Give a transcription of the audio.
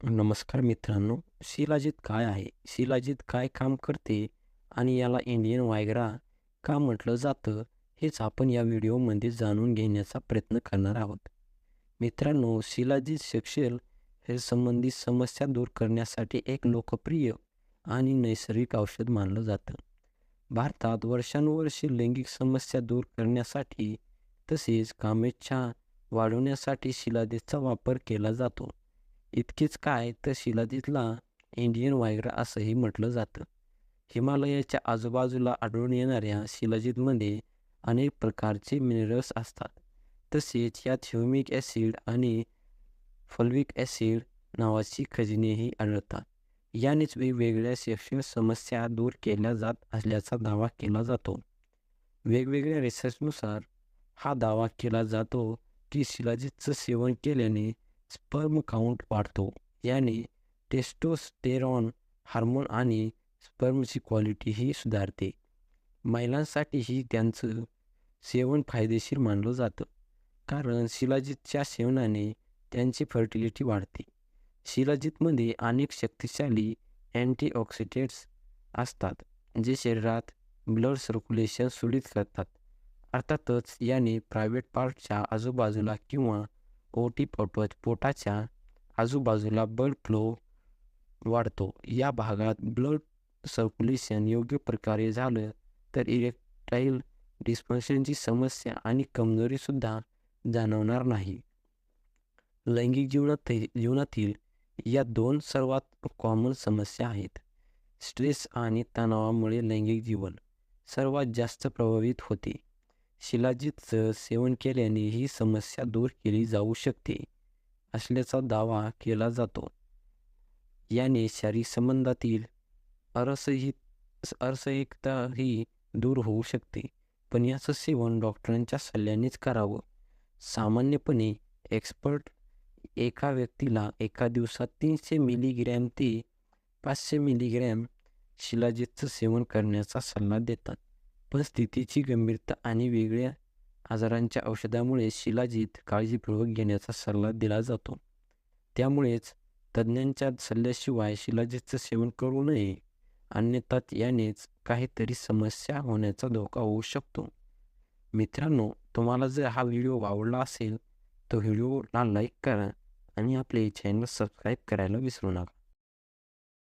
नमस्कार मित्रांनो. शिलाजीत काय आहे? शिलाजीत काय काम करते? आणि याला इंडियन व्हायग्रा का म्हटलं जातं? हेच आपण या व्हिडिओमध्ये जाणून घेण्याचा प्रयत्न करणार आहोत. मित्रांनो, शिलाजीत सेक्शुअल हेल्थ संबंधित समस्या दूर करण्यासाठी एक लोकप्रिय आणि नैसर्गिक औषध मानलं जातं. भारतात वर्षानुवर्षे लैंगिक समस्या दूर करण्यासाठी तसेच कामेच्छा वाढवण्यासाठी शिलाजीतचा वापर केला जातो. इतकेच काय तर शिलाजीतला इंडियन व्हायग्रा असंही म्हटलं जातं. हिमालयाच्या आजूबाजूला आढळून येणाऱ्या शिलाजीतमध्ये अनेक प्रकारचे मिनरल्स असतात. तसेच यात ह्युमिक ॲसिड आणि फॉल्विक ॲसिड नावाची खनिजेही आढळतात. यानेच वेगवेगळ्या सेक्शुअल समस्या दूर केल्या जात असल्याचा दावा केला जातो. वेगवेगळ्या रिसर्चनुसार हा दावा केला जातो की शिलाजीतचं सेवन केल्याने स्पर्म काउंट वाढतो. याने टेस्टोस्टेरॉन हार्मोन आणि स्पर्मची क्वालिटीही सुधारते. महिलांसाठीही त्यांचं सेवन फायदेशीर मानलं जातं. कारण शिलाजीतच्या सेवनाने त्यांची फर्टिलिटी वाढते. शिलाजीतमध्ये अनेक शक्तिशाली अँटीऑक्सिडंट्स असतात, जे शरीरात ब्लड सर्क्युलेशन सुरळीत करतात. अर्थातच याने प्रायव्हेट पार्टच्या आजूबाजूला किंवा पोटाच्या आजूबाजूला ब्लड फ्लो वाढतो. या भागात ब्लड सर्क्युलेशन योग्य प्रकारे झालं तर इरेक्टाईल डिस्फंक्शनची समस्या आणि कमजोरीसुद्धा जाणवणार नाही. लैंगिक जीवनातील या दोन सर्वात कॉमन समस्या आहेत. स्ट्रेस आणि तणावामुळे लैंगिक जीवन सर्वात जास्त प्रभावित होते. शिलाजीतचं सेवन केल्याने ही समस्या दूर केली जाऊ शकते असल्याचा दावा केला जातो. याने शारीरिक संबंधातील असहजताही दूर होऊ शकते. पण याचं सेवन डॉक्टरांच्या सल्ल्यानेच करावं. सामान्यपणे एक्सपर्ट एका व्यक्तीला एका दिवसात 300 मिलीग्रॅम ते 500 मिलीग्रॅम शिलाजीतचं सेवन करण्याचा सल्ला देतात. पण स्थितीची गंभीरता आणि वेगळ्या आजारांच्या औषधामुळे शिलाजीत काळजीपूर्वक घेण्याचा सल्ला दिला जातो. त्यामुळेच तज्ज्ञांच्या सल्ल्याशिवाय शिलाजीतचं सेवन करू नये, अन्यथा यानेच काहीतरी समस्या होण्याचा धोका होऊ शकतो. मित्रांनो, तुम्हाला जर हा व्हिडिओ आवडला असेल तर व्हिडिओला लाईक करा आणि आपले चॅनल सबस्क्राईब करायला विसरू नका.